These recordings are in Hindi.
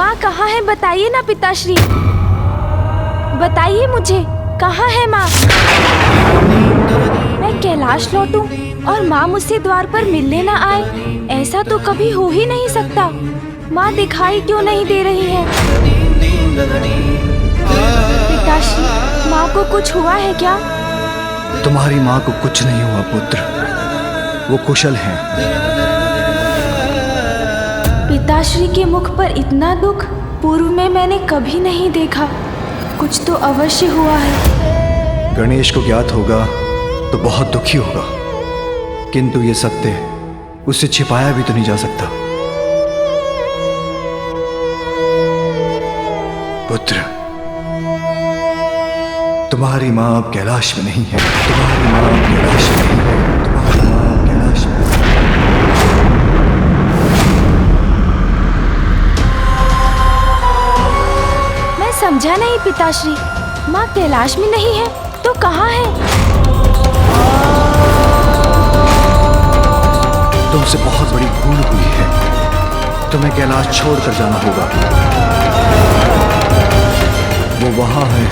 माँ कहाँ है बताइए ना पिताश्री, बताइए मुझे कहाँ है माँ। मैं कैलाश लौटूं और माँ मुझसे द्वार पर मिलने ना आए, ऐसा तो कभी हो ही नहीं सकता। माँ दिखाई क्यों नहीं दे रही है? पिताश्री, माँ को कुछ हुआ है क्या? तुम्हारी माँ को कुछ नहीं हुआ पुत्र, वो कुशल हैं। पिताश्री के मुख पर इतना दुख पूर्व में मैंने कभी नहीं देखा। कुछ तो अवश्य हुआ है। गणेश को ज्ञात होगा तो बहुत दुखी होगा, किंतु ये सत्य उससे छिपाया भी तो नहीं जा सकता। पुत्र, तुम्हारी माँ अब कैलाश में नहीं है। तुम्हारी माँ अब कैलाश में नहीं है। तुम्हारी माँ अब कैलाश में नहीं है। मैं समझा नहीं पिताश्री, माँ कैलाश में नहीं है तो कहाँ है? तुमसे बहुत बड़ी भूल हुई है, तुम्हें कैलाश छोड़कर जाना होगा। वो वहां है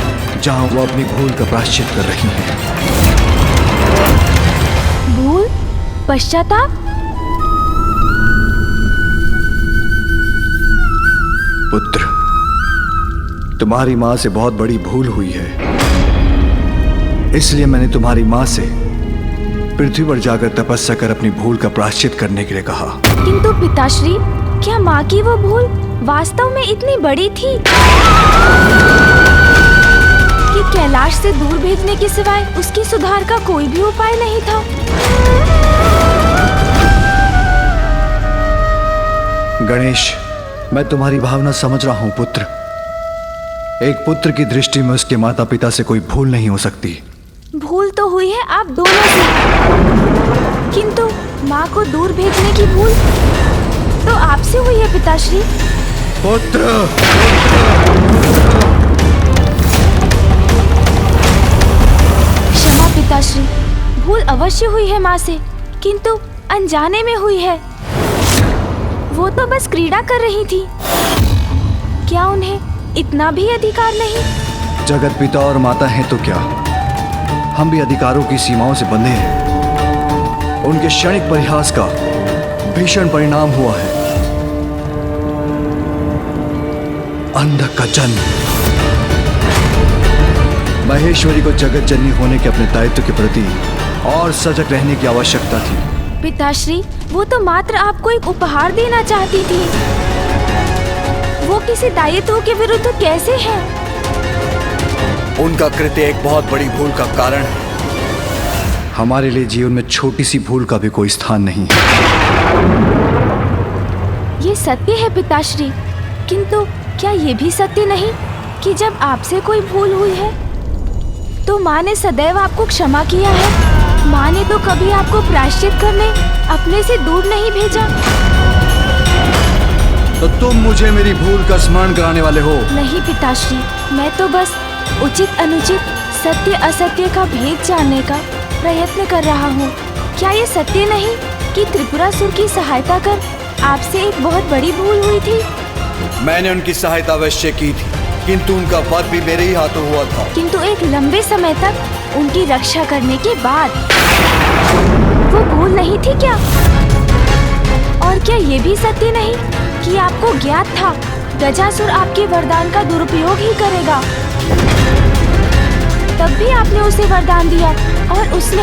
जहां वो अपनी भूल का प्रायश्चित कर रही हैं। भूल? पश्चाताप? पुत्र, तुम्हारी माँ से बहुत बड़ी भूल हुई है, इसलिए मैंने तुम्हारी माँ से पृथ्वी पर जाकर तपस्या कर अपनी भूल का प्रायश्चित करने के लिए कहा। किंतु पिताश्री, क्या माँ की वो भूल वास्तव में इतनी बड़ी थी कि कैलाश से दूर भेजने के सिवाय उसकी सुधार का कोई भी उपाय नहीं था? गणेश, मैं तुम्हारी भावना समझ रहा हूं पुत्र। एक पुत्र की दृष्टि में उसके माता पिता से कोई भूल नहीं हो सकती। भूल तो हुई है आप दोनों से, किंतु माँ को दूर भेजने की भूल तो आपसे हुई है पिताश्री। पुत्र, क्षमा पिताश्री, भूल अवश्य हुई है माँ से, किंतु अनजाने में हुई है। वो तो बस क्रीड़ा कर रही थी, क्या उन्हें इतना भी अधिकार नहीं? जगत पिता और माता हैं तो क्या, हम भी अधिकारों की सीमाओं से बंधे हैं। उनके क्षणिक परिहास का भीषण परिणाम हुआ है अंधक का जन्म। महेश्वरी को जगत जननी होने के अपने दायित्व के प्रति और सजग रहने की आवश्यकता थी। पिताश्री, वो तो मात्र आपको एक उपहार देना चाहती थी। वो किसी दायित्व के विरुद्ध कैसे है? उनका कृत्य एक बहुत बड़ी भूल का कारण है। हमारे लिए जीवन में छोटी सी भूल का भी कोई स्थान नहीं है। ये सत्य है पिताश्री, किंतु क्या ये भी सत्य नहीं कि जब आपसे कोई भूल हुई है तो माँ ने सदैव आपको क्षमा किया है? माँ ने तो कभी आपको प्रायश्चित करने अपने से दूर नहीं भेजा। तो तुम मुझे मेरी भूल का स्मरण कराने वाले हो? नहीं पिताश्री, मैं तो बस उचित अनुचित, सत्य असत्य का भेद जानने का प्रयत्न कर रहा हूँ। क्या ये सत्य नहीं कि त्रिपुरासुर की सहायता कर आपसे एक बहुत बड़ी भूल हुई थी? मैंने उनकी सहायता अवश्य की थी, किंतु उनका वध भी मेरे ही हाथों हुआ था। किंतु एक लंबे समय तक उनकी रक्षा करने के बाद वो भूल नहीं थी क्या? और क्या ये भी सत्य नहीं कि आपको ज्ञात था गजासुर आपके वरदान का दुरुपयोग ही करेगा? तब भी आपने उसे वरदान दिया और उसने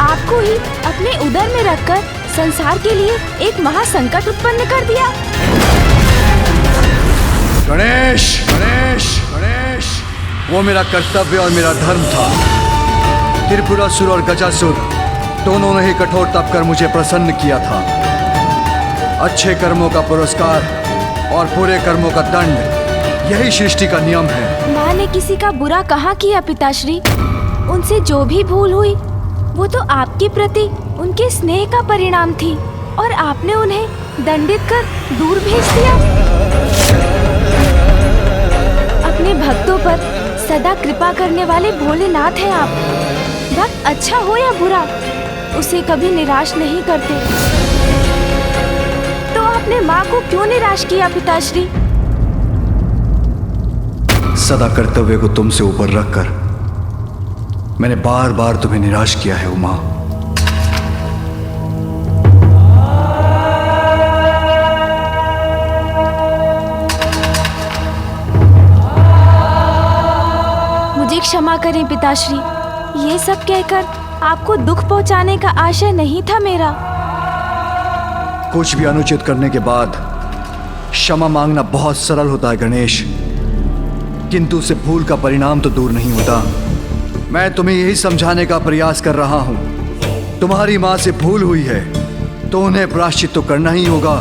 आपको ही अपने उदर में रखकर संसार के लिए एक महासंकट उत्पन्न कर दिया। गणेश, गणेश, गणेश, वो मेरा कर्तव्य और मेरा धर्म था। त्रिपुरासुर और गजासुर दोनों ने ही कठोर तप कर मुझे प्रसन्न किया था। अच्छे कर्मों का पुरस्कार और बुरे कर्मों का दंड, यही सृष्टि का नियम है। माँ ने किसी का बुरा कहाँ किया पिताश्री? उनसे जो भी भूल हुई वो तो आपके प्रति उनके स्नेह का परिणाम थी और आपने उन्हें दंडित कर दूर भेज दिया। अपने भक्तों पर सदा कृपा करने वाले भोलेनाथ हैं आप। भक्त अच्छा हो या बुरा, उसे कभी निराश नहीं करते। तो आपने माँ को क्यों निराश किया पिताश्री? सदा कर्तव्य को तुमसे ऊपर रखकर मैंने बार बार तुम्हें निराश किया है उमा। मुझे क्षमा करें पिताश्री, ये सब कहकर आपको दुख पहुंचाने का आशय नहीं था मेरा। कुछ भी अनुचित करने के बाद क्षमा मांगना बहुत सरल होता है गणेश, किंतु उसे भूल का परिणाम तो दूर नहीं होता। मैं तुम्हें यही समझाने का प्रयास कर रहा हूं। तुम्हारी मां से भूल हुई है तो उन्हें प्रायश्चित तो करना ही होगा।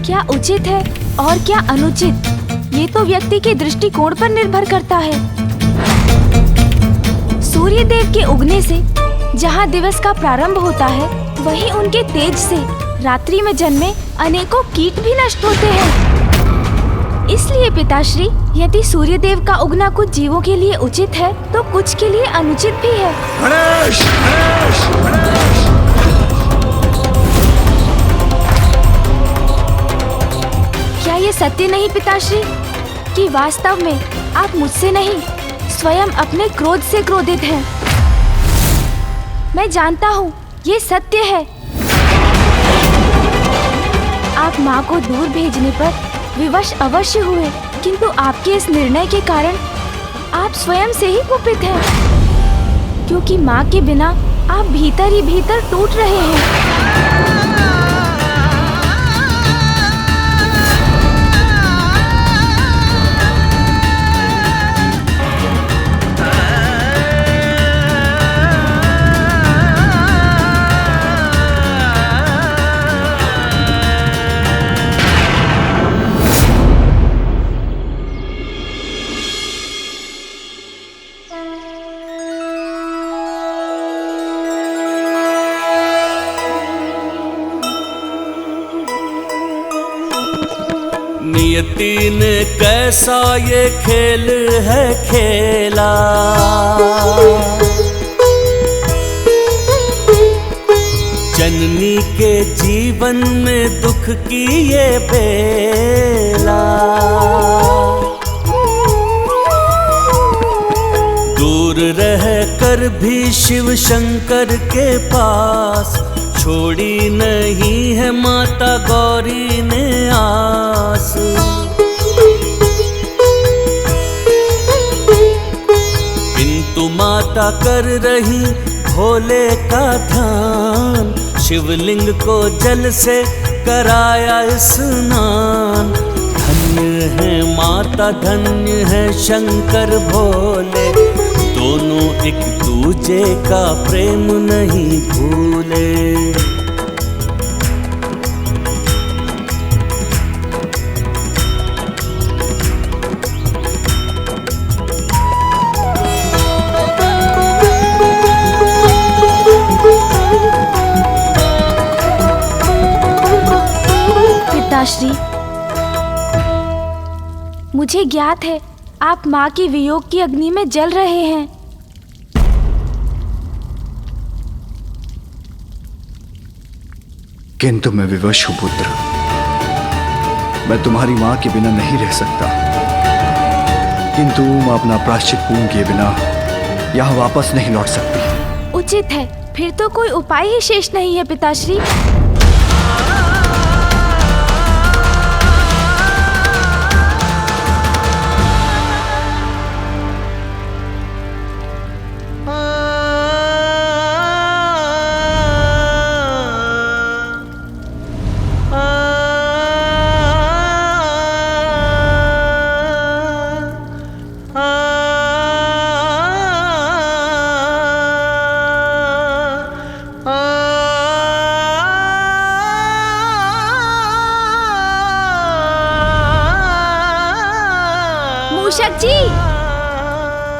क्या उचित है और क्या अनुचित, ये तो व्यक्ति के दृष्टिकोण पर निर्भर करता है। सूर्य देव के उगने से जहाँ दिवस का प्रारंभ होता है, वहीं उनके तेज से रात्रि में जन्मे अनेकों कीट भी नष्ट होते हैं। इसलिए पिताश्री, यदि सूर्य देव का उगना कुछ जीवों के लिए उचित है तो कुछ के लिए अनुचित भी है। गणेश, गणेश, गणेश। क्या ये सत्य नहीं पिताश्री कि वास्तव में आप मुझसे नहीं स्वयं अपने क्रोध से क्रोधित हैं? मैं जानता हूँ ये सत्य है। आप माँ को दूर भेजने पर विवश अवश्य हुए, किंतु आपके इस निर्णय के कारण आप स्वयं से ही कुपित हैं, क्योंकि माँ के बिना आप भीतर ही भीतर टूट रहे हैं। नियति ने कैसा ये खेल है खेला, जननी के जीवन में दुख की ये बेला। दूर रह कर भी शिव शंकर के पास छोड़ी नहीं है माता गौरी ने आस। किंतु माता कर रही भोले का ध्यान, शिवलिंग को जल से कराया स्नान। धन्य है माता, धन्य है शंकर भोले, दोनों एक दूजे का प्रेम नहीं भूले। पिताश्री, मुझे ज्ञात है आप माँ के वियोग की अग्नि में जल रहे हैं। किंतु मैं विवश हूं पुत्र, मैं तुम्हारी मां के बिना नहीं रह सकता। किंतु मैं अपना प्रायश्चित पूर्ण किए बिना यहाँ वापस नहीं लौट सकती। उचित है, फिर तो कोई उपाय ही शेष नहीं है पिताश्री। मूषक जी,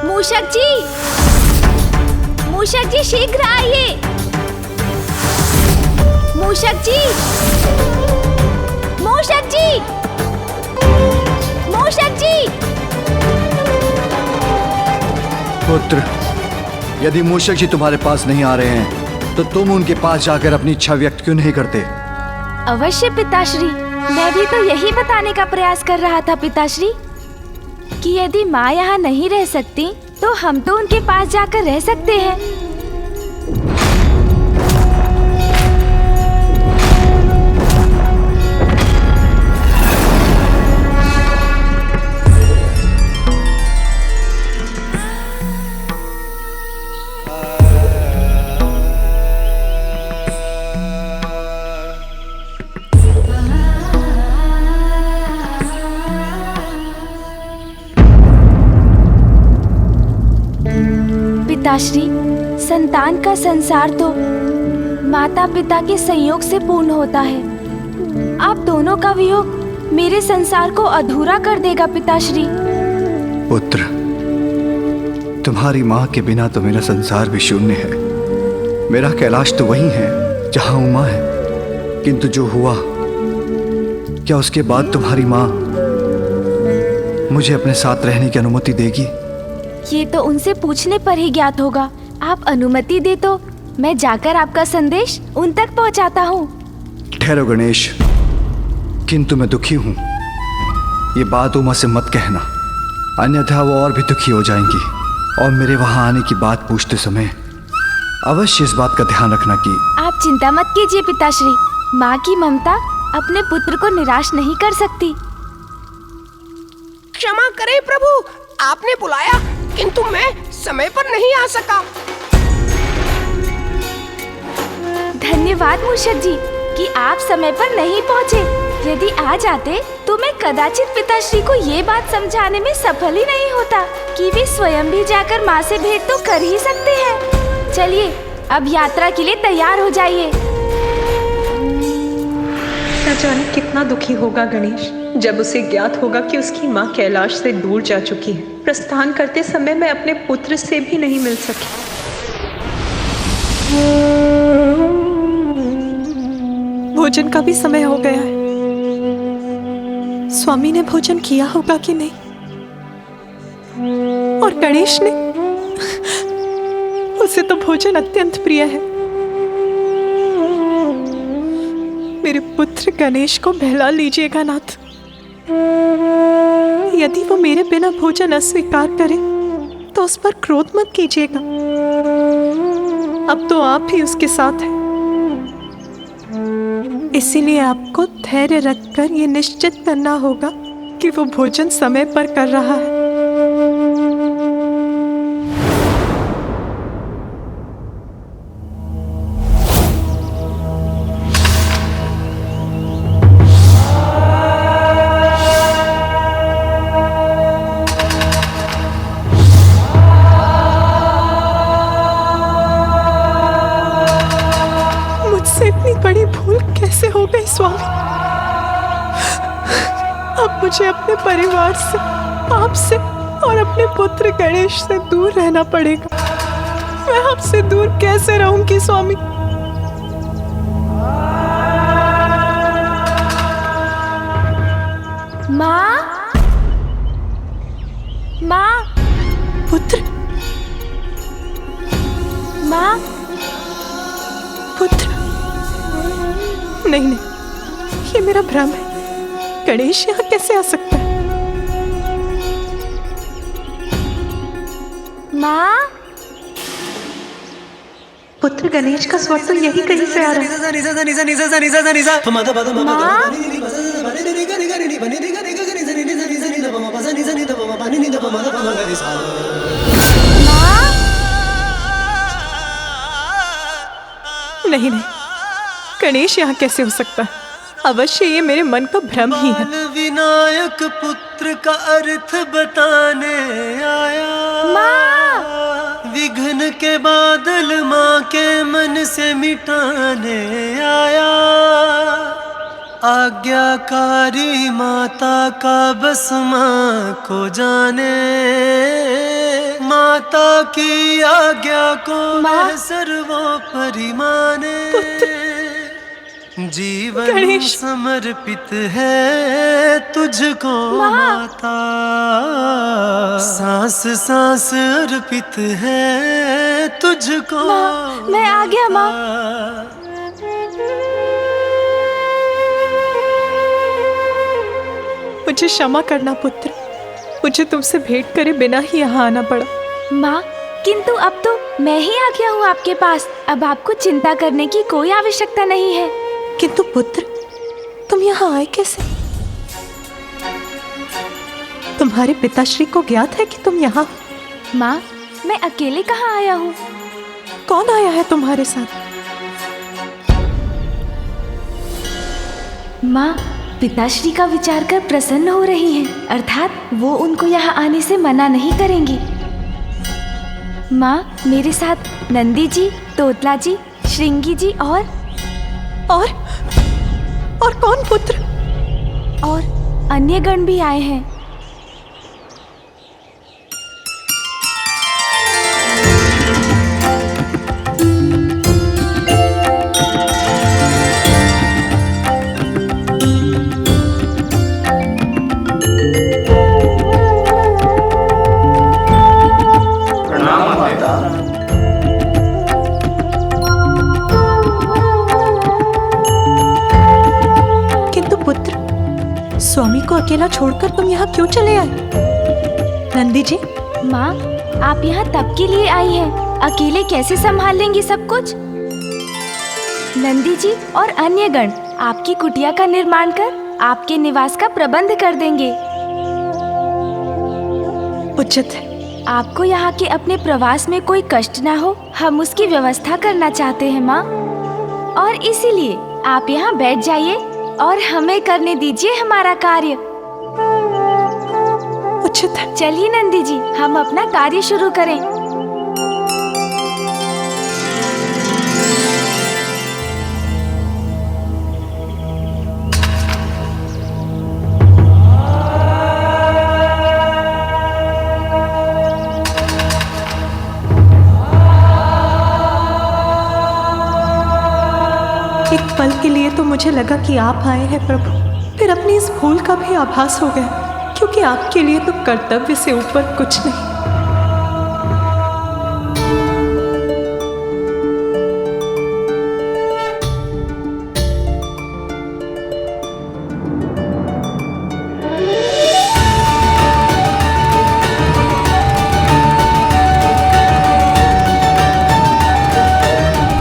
मूषक जी, मूषक जी शीघ्र आइए। मूषक जी, मूषक जी, मूषक जी। पुत्र, यदि मूषक जी तुम्हारे पास नहीं आ रहे हैं तो तुम उनके पास जाकर अपनी इच्छा व्यक्त क्यों नहीं करते? अवश्य पिताश्री, मैं भी तो यही बताने का प्रयास कर रहा था पिताश्री। कि यदि माँ यहाँ नहीं रह सकती तो हम तो उनके पास जाकर रह सकते हैं। पिताश्री, संतान का संसार तो माता पिता के संयोग से पूर्ण होता है। आप दोनों का वियोग मेरे संसार को अधूरा कर देगा पिताश्री। पुत्र, तुम्हारी माँ के बिना तो मेरा संसार भी शून्य है। मेरा कैलाश तो वही है जहाँ उमा है, किंतु जो हुआ, क्या उसके बाद तुम्हारी माँ मुझे अपने साथ रहने की अनुमति देगी? ये तो उनसे पूछने पर ही ज्ञात होगा। आप अनुमति दे तो मैं जाकर आपका संदेश उन तक पहुंचाता हूँ। ठहरो गणेश, किंतु मैं दुखी हूँ। ये बात उमा से मत कहना, अन्यथा वो और भी दुखी हो जाएंगी और मेरे वहाँ आने की बात पूछते समय अवश्य इस बात का ध्यान रखना कि। आप चिंता मत कीजिए पिताश्री, माँ की ममता अपने पुत्र को निराश नहीं कर सकती। क्षमा करें प्रभु, आपने बुलाया किंतु मैं समय पर नहीं आ सका। धन्यवाद मूषक जी कि आप समय पर नहीं पहुँचे। यदि आ जाते तो मैं कदाचित पिताश्री को ये बात समझाने में सफल ही नहीं होता कि वे स्वयं भी जाकर माँ से भेंट तो कर ही सकते हैं। चलिए अब यात्रा के लिए तैयार हो जाइए। न जाने कितना दुखी होगा गणेश जब उसे ज्ञात होगा कि उसकी माँ कैलाश से दूर जा चुकी है। प्रस्थान करते समय मैं अपने पुत्र से भी नहीं मिल सकी। भोजन का भी समय हो गया है। स्वामी ने भोजन किया होगा कि नहीं, और गणेश ने, उसे तो भोजन अत्यंत प्रिय है। मेरे पुत्र गणेश को बहला लीजिएगा नाथ। यदि वो मेरे बिना भोजन अस्वीकार करे तो उस पर क्रोध मत कीजिएगा। अब तो आप ही उसके साथ हैं, इसीलिए आपको धैर्य रखकर ये निश्चित करना होगा कि वो भोजन समय पर कर रहा है। बड़ी भूल कैसे हो गई स्वामी? अब मुझे अपने परिवार से, आपसे और अपने पुत्र गणेश से दूर रहना पड़ेगा। मैं आपसे दूर कैसे रहूंगी स्वामी? माँ, माँ, पुत्र, माँ, पुत्र। नहीं नहीं, ये मेरा भ्रम है। गणेश यहाँ कैसे आ सकता है? माँ, पुत्र गणेश का स्वर तो यही कहीं से आ रहा है। नहीं नहीं, गणेश यहाँ कैसे हो सकता है? अवश्य ये मेरे मन का भ्रम ही है। विनायक पुत्र का अर्थ बताने आया। माँ, विघ्न के बादल माँ के मन से मिटाने आया। आज्ञाकारी माता का बस माँ को जाने। माता की आज्ञा को मैं सर्वोपरि माने। जीवन गणेश, समर्पित है तुझको माता। सांस सांस अर्पित है तुझको। मैं आ गया माँ। मुझे क्षमा करना पुत्र, मुझे तुमसे भेंट करे बिना ही यहाँ आना पड़ा। माँ, किंतु अब तो मैं ही आ गया हूँ आपके पास। अब आपको चिंता करने की कोई आवश्यकता नहीं है। किंतु पुत्र, तुम यहाँ आए कैसे? तुम्हारे पिताश्री को ज्ञात है कि तुम यहाँ? माँ, मैं अकेले कहाँ आया हूँ? कौन आया है तुम्हारे साथ? माँ, पिताश्री का विचार कर प्रसन्न हो रही हैं, अर्थात वो उनको यहाँ आने से मना नहीं करेंगी। माँ, मेरे साथ नंदी जी, तोतला जी, श्रृंगी जी और कौन पुत्र? और अन्य गण भी आए हैं। स्वामी को अकेला छोड़कर तुम यहाँ क्यों चले आए? नंदी जी, माँ, आप यहाँ तब के लिए आई हैं, अकेले कैसे संभाल लेंगी सब कुछ? नंदी जी और अन्य गण आपकी कुटिया का निर्माण कर आपके निवास का प्रबंध कर देंगे। उचित है। आपको यहाँ के अपने प्रवास में कोई कष्ट ना हो, हम उसकी व्यवस्था करना चाहते हैं माँ। और इसीलिए आप यहाँ बैठ जाइए और हमें करने दीजिए हमारा कार्य। उचित है। चलिए नंदी जी, हम अपना कार्य शुरू करें। एक पल के लिए तो मुझे लगा कि आप आए हैं प्रभु, फिर अपनी इस भूल का भी आभास हो गया, क्योंकि आपके लिए तो कर्तव्य से ऊपर कुछ नहीं।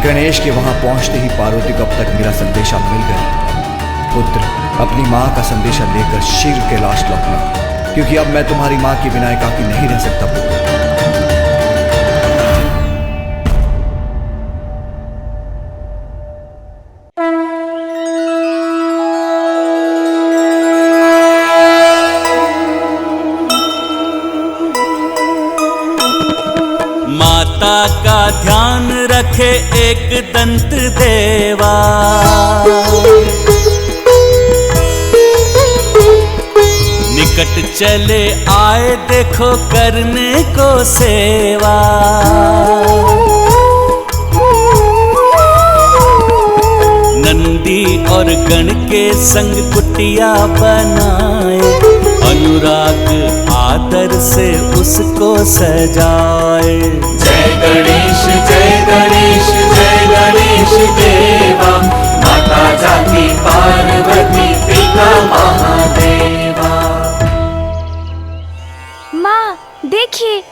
गणेश के वहां पहुंचते ही पार्वती को अब तक मेरा संदेशा मिल गया। पुत्र, अपनी माँ का संदेशा लेकर शीघ्र कैलाश लौटना, क्योंकि अब मैं तुम्हारी माँ के बिना एकाकी नहीं रह सकता पुत्र। माता का ध्यान रखे एक दंत देवा, निकट चले आए देखो करने को सेवा। नंदी और गण के संग कुटिया बनाए, अनुराग आदर से उसको सजाए। जय गणेश जय गणेश जय गणेश देवा, माता जाति पार्वती पिता महादेवा। माँ, देखिए,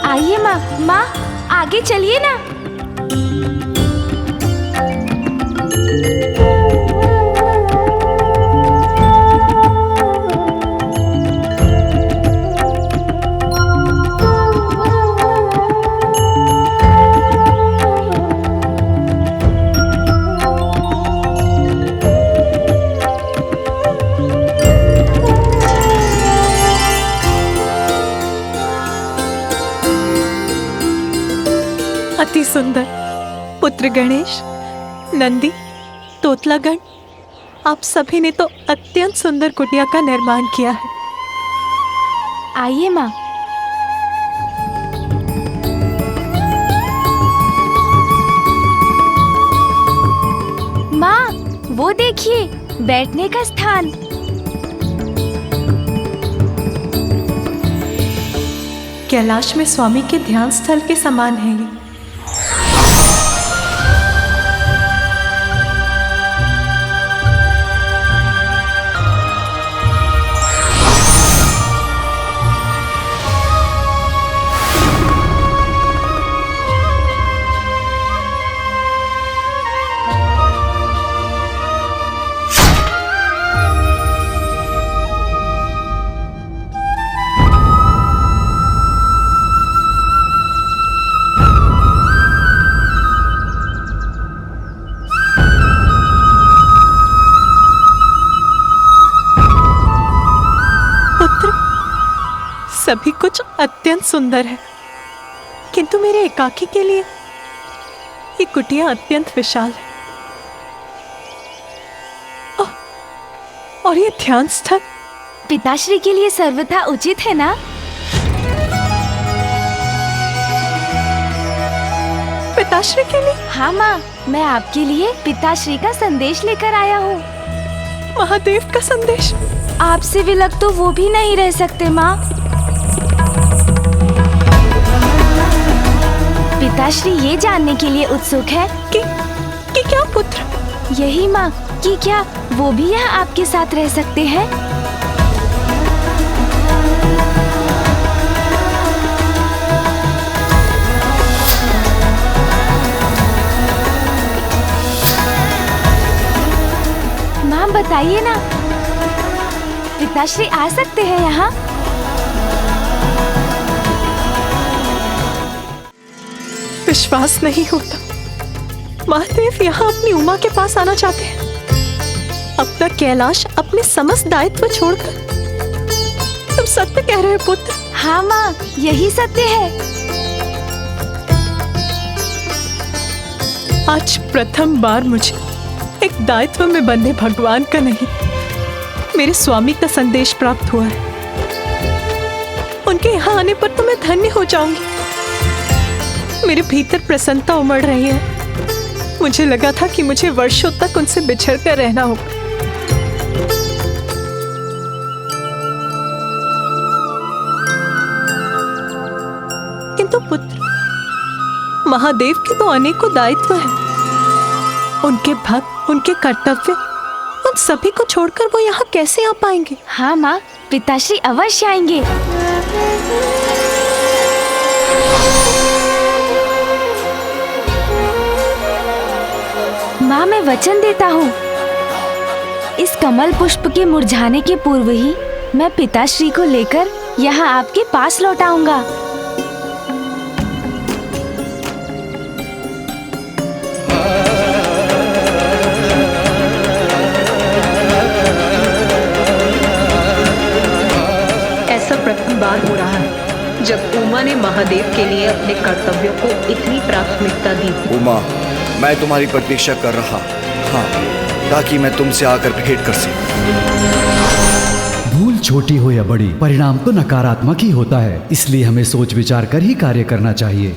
आइए माँ, माँ आगे चलिए ना। अति सुंदर पुत्र गणेश, नंदी, तोतलागण, आप सभी ने तो अत्यंत सुंदर कुटिया का निर्माण किया है। आइए माँ। माँ, वो देखिए, बैठने का स्थान। कैलाश में स्वामी के ध्यान स्थल के समान है ये। सभी कुछ अत्यंत सुंदर है, किंतु मेरे एकाकी के लिए ये कुटिया अत्यंत विशाल है। और ये ध्यान स्थल पिताश्री के लिए सर्वथा उचित है ना? पिताश्री के लिए? हाँ माँ, मैं आपके लिए पिताश्री का संदेश लेकर आया हूँ। महादेव का संदेश? आपसे विलग तो वो भी नहीं रह सकते माँ। पिताश्री ये जानने के लिए उत्सुक है कि क्या पुत्र? यही माँ, कि क्या वो भी यहाँ आपके साथ रह सकते हैं? माँ बताइए ना, पिताश्री आ सकते हैं यहाँ? विश्वास नहीं होता, महादेव यहाँ अपनी उमा के पास आना चाहते हैं। अपना कैलाश अपने समस्त दायित्व छोड़कर। तुम सत्य कह रहे हो पुत्र? हाँ माँ, यही सत्य है। आज प्रथम बार मुझे एक दायित्व में बंधे भगवान का नहीं, मेरे स्वामी का संदेश प्राप्त हुआ है। उनके यहाँ आने पर तो मैं धन्य हो जाऊंगी। मेरे भीतर प्रसन्नता उमड़ रही है। मुझे लगा था कि मुझे वर्षों तक उनसे बिछड़ कर रहना होगा। किंतु पुत्र, महादेव के तो अनेकों दायित्व हैं। उनके भक्त, उनके कर्तव्य, उन सभी को छोड़कर वो यहाँ कैसे आ पाएंगे? हाँ माँ, पिताश्री अवश्य आएंगे। माँ, मैं वचन देता हूँ, इस कमल पुष्प के मुरझाने के पूर्व ही मैं पिताश्री को लेकर यहाँ आपके पास लौट आऊंगा। ऐसा प्रथम बार हो रहा है जब उमा ने महादेव के लिए अपने कर्तव्यों को इतनी प्राथमिकता दी। उमा, मैं तुम्हारी प्रतीक्षा कर रहा, हाँ, ताकि मैं तुमसे आकर भेंट कर सकूं। भूल छोटी हो या बड़ी, परिणाम तो नकारात्मक ही होता है। इसलिए हमें सोच विचार कर ही कार्य करना चाहिए।